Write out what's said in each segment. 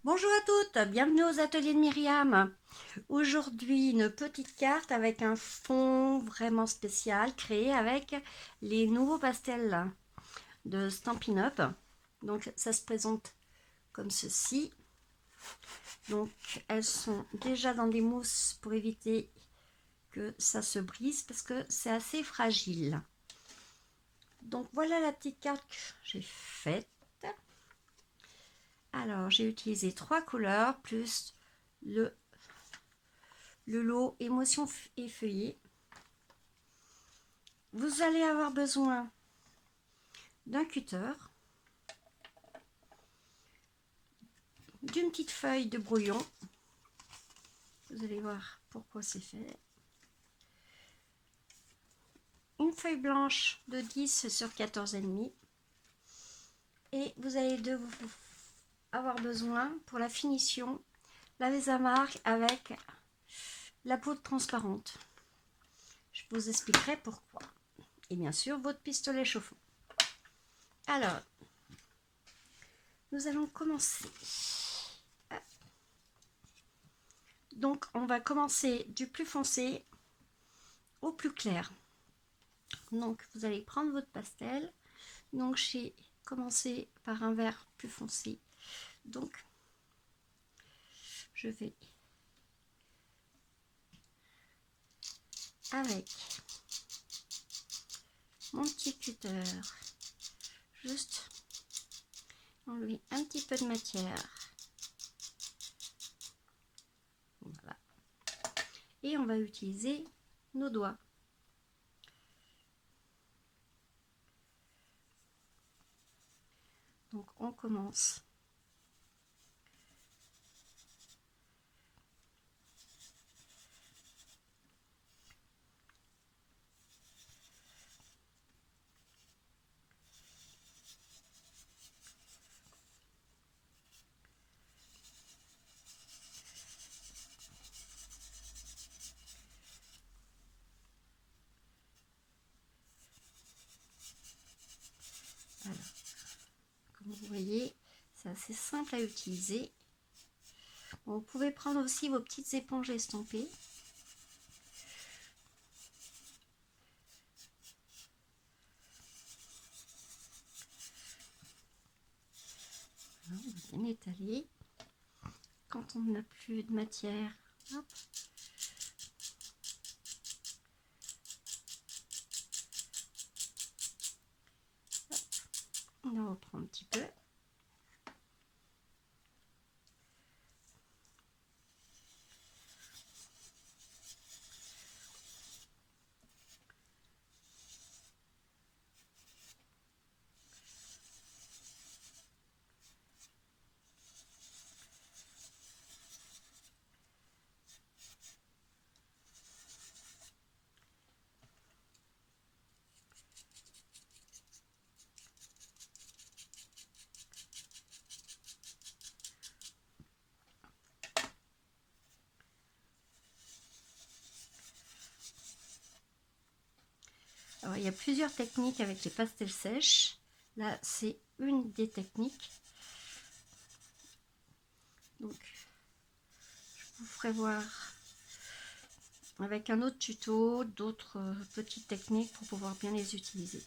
Bonjour à toutes, bienvenue aux ateliers de Myriam. Aujourd'hui, une petite carte avec un fond vraiment spécial créé avec les nouveaux pastels de Stampin' Up. Donc ça se présente comme ceci. Donc elles sont déjà dans des mousses pour éviter que ça se brise parce que c'est assez fragile. Donc voilà la petite carte que j'ai faite. Alors j'ai utilisé 3 couleurs plus le lot émotion et feuillet. Vous allez avoir besoin d'un cutter, d'une petite feuille de brouillon. Vous allez voir pourquoi c'est fait. Une feuille blanche de 10 sur 14,5. Et vous allez avoir besoin pour la finition la Vesamark avec la poudre transparente. Je vous expliquerai pourquoi. Et bien sûr, votre pistolet chauffant. Alors, nous allons commencer. Donc, on va commencer du plus foncé au plus clair. Donc, vous allez prendre votre pastel. Donc, j'ai commencé par un vert plus foncé. Donc, je vais avec mon petit cutter juste enlever un petit peu de matière. Voilà. Et on va utiliser nos doigts. Donc, on commence. Alors, comme vous voyez, c'est assez simple à utiliser. Bon, vous pouvez prendre aussi vos petites éponges estampées. Voilà, on va bien étaler. Quand on n'a plus de matière, hop, on en reprend un petit peu. Alors, il y a plusieurs techniques avec les pastels sèches. Là, c'est une des techniques. Donc, je vous ferai voir avec un autre tuto d'autres petites techniques pour pouvoir bien les utiliser.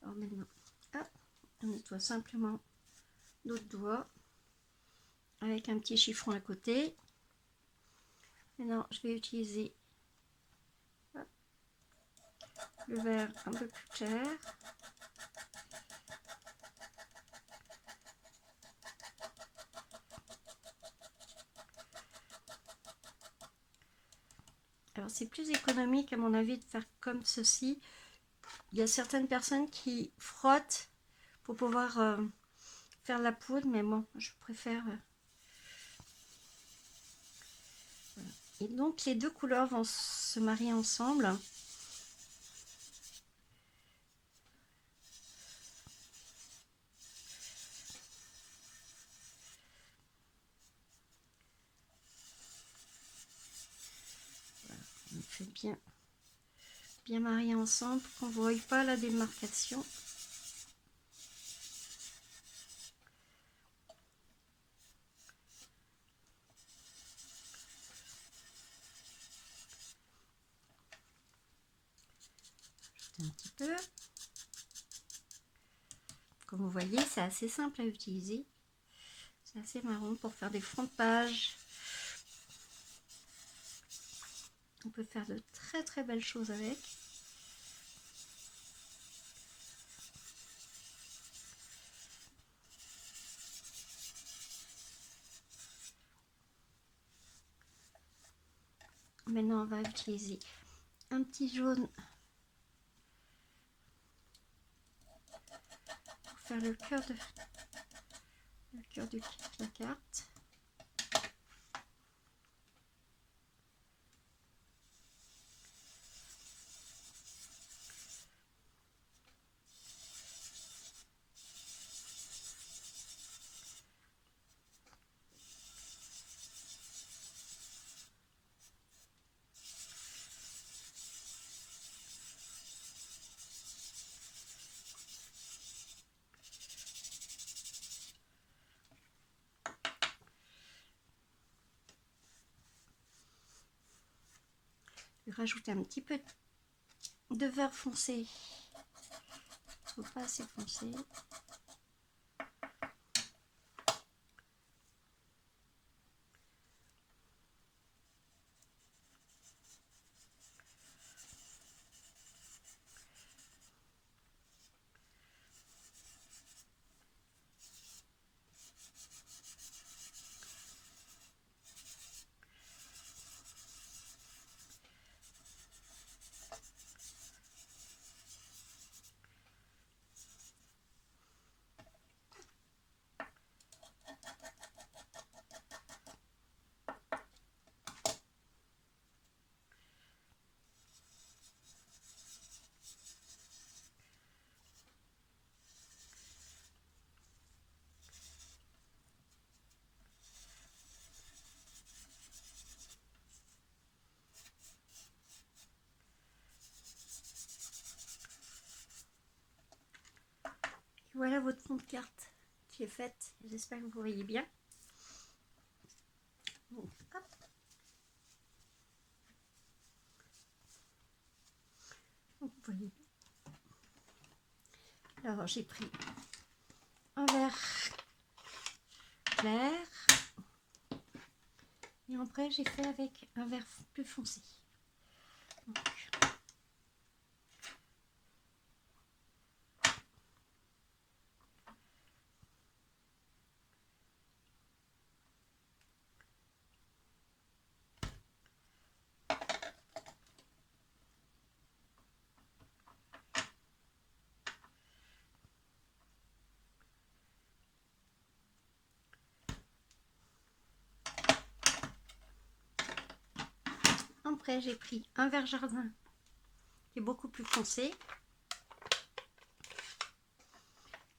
Alors maintenant, hop, on nettoie simplement notre doigt avec un petit chiffon à côté. Maintenant, je vais utiliser le vert un peu plus clair. Alors, c'est plus économique à mon avis de faire comme ceci. Il y a certaines personnes qui frottent pour pouvoir faire la poudre, mais bon, je préfère. Voilà. Et donc, les deux couleurs vont se marier ensemble. Faites bien marier ensemble pour qu'on ne voie pas la démarcation. Un petit peu. Comme vous voyez, c'est assez simple à utiliser. C'est assez marrant pour faire des fronts de page. On peut faire de très belles choses avec. Maintenant, on va utiliser un petit jaune pour faire le cœur de la carte. Rajouter un petit peu de vert foncé, pas assez foncé. Voilà votre fond de carte qui est faite. J'espère que vous voyez bien. Donc, hop. Donc, vous voyez. Alors j'ai pris un vert clair et après j'ai fait avec un vert plus foncé. Donc, après j'ai pris un vert jardin qui est beaucoup plus foncé.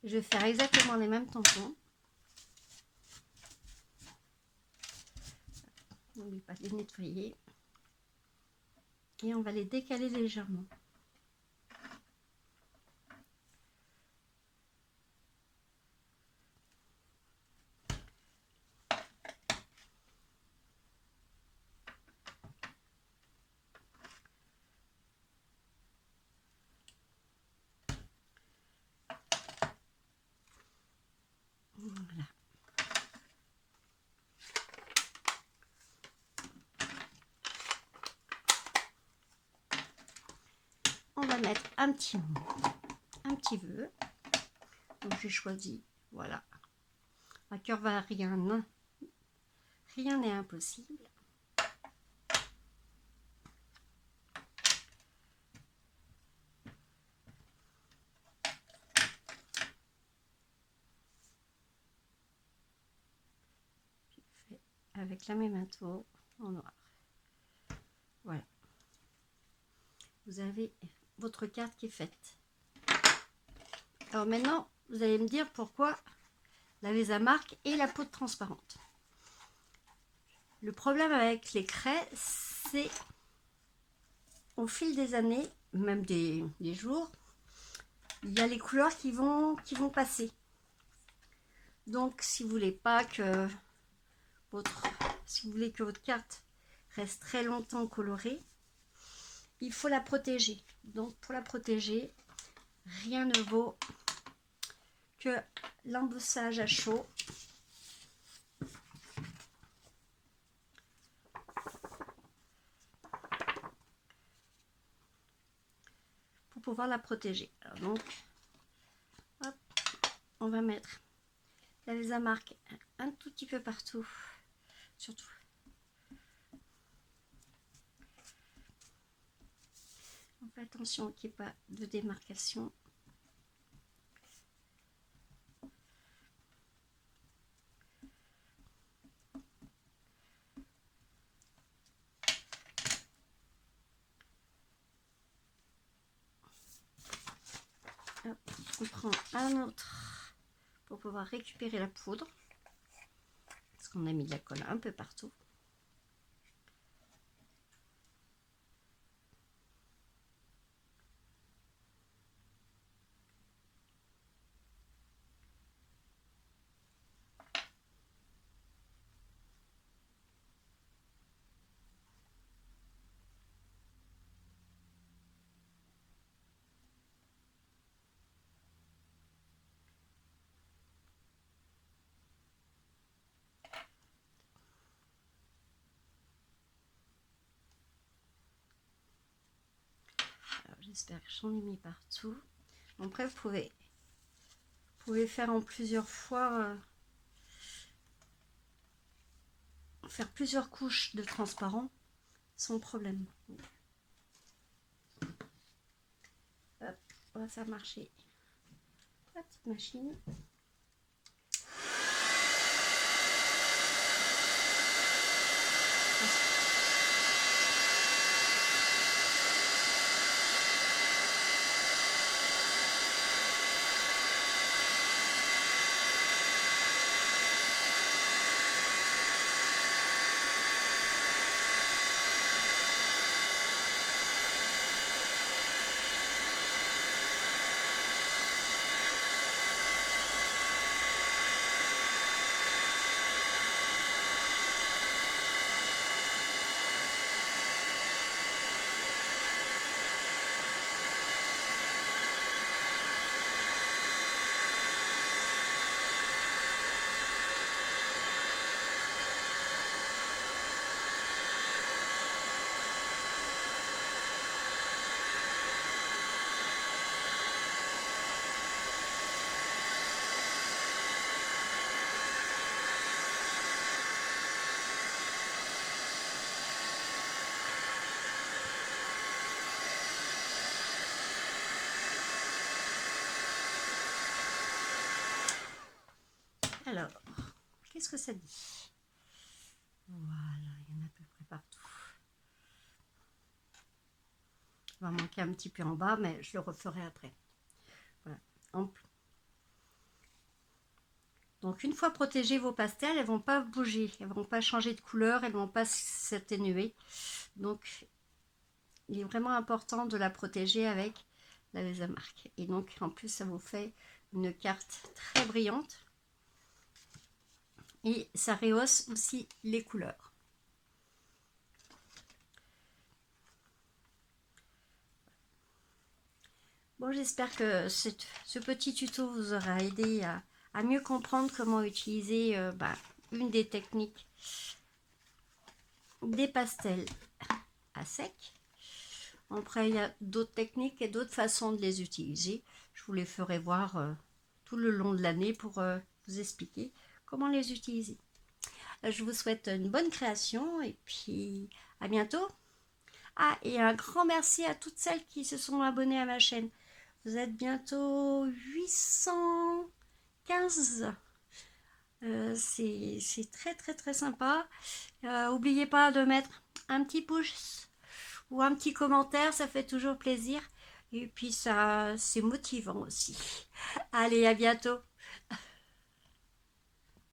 Je vais faire exactement les mêmes tampons. N'oublie pas de les nettoyer. Et on va les décaler légèrement. Voilà. On va mettre un petit vœu. Donc j'ai choisi, voilà, un cœur varilien, rien n'est impossible. Avec la même tour en noir. Voilà. Vous avez votre carte qui est faite. Alors maintenant, vous allez me dire pourquoi la Vesa marque et la poudre transparente. Le problème avec les craies, c'est au fil des années, même des jours, il y a les couleurs qui vont passer. Donc, si vous voulez pas que si vous voulez que votre carte reste très longtemps colorée, il faut la protéger. Donc, pour la protéger, rien ne vaut que l'embossage à chaud. Pour pouvoir la protéger. Alors donc, hop, on va mettre la Lesa marque un tout petit peu partout, surtout. On fait attention qu'il n'y ait pas de démarcation. Hop, on prend un autre pour pouvoir récupérer la poudre, parce qu'on a mis de la colle un peu partout. J'espère que j'en ai mis partout. Après, vous pouvez faire en plusieurs fois, faire plusieurs couches de transparent sans problème. Hop, on va faire marcher la petite machine. Alors, qu'est-ce que ça dit? Voilà, il y en a à peu près partout. Il va manquer un petit peu en bas, mais je le referai après. Voilà. Donc, une fois protégées vos pastels, elles ne vont pas bouger, elles ne vont pas changer de couleur, elles ne vont pas s'atténuer. Donc, il est vraiment important de la protéger avec la Lesa marque. Et donc, en plus, ça vous fait une carte très brillante. Et ça rehausse aussi les couleurs. Bon, j'espère que ce petit tuto vous aura aidé à mieux comprendre comment utiliser une des techniques des pastels à sec. Après, il y a d'autres techniques et d'autres façons de les utiliser. Je vous les ferai voir tout le long de l'année pour vous expliquer comment les utiliser. Je vous souhaite une bonne création et puis à bientôt. Ah, et un grand merci à toutes celles qui se sont abonnées à ma chaîne. Vous êtes bientôt 815. C'est très sympa. N'oubliez pas de mettre un petit pouce ou un petit commentaire, ça fait toujours plaisir. Et puis ça, c'est motivant aussi. Allez, à bientôt.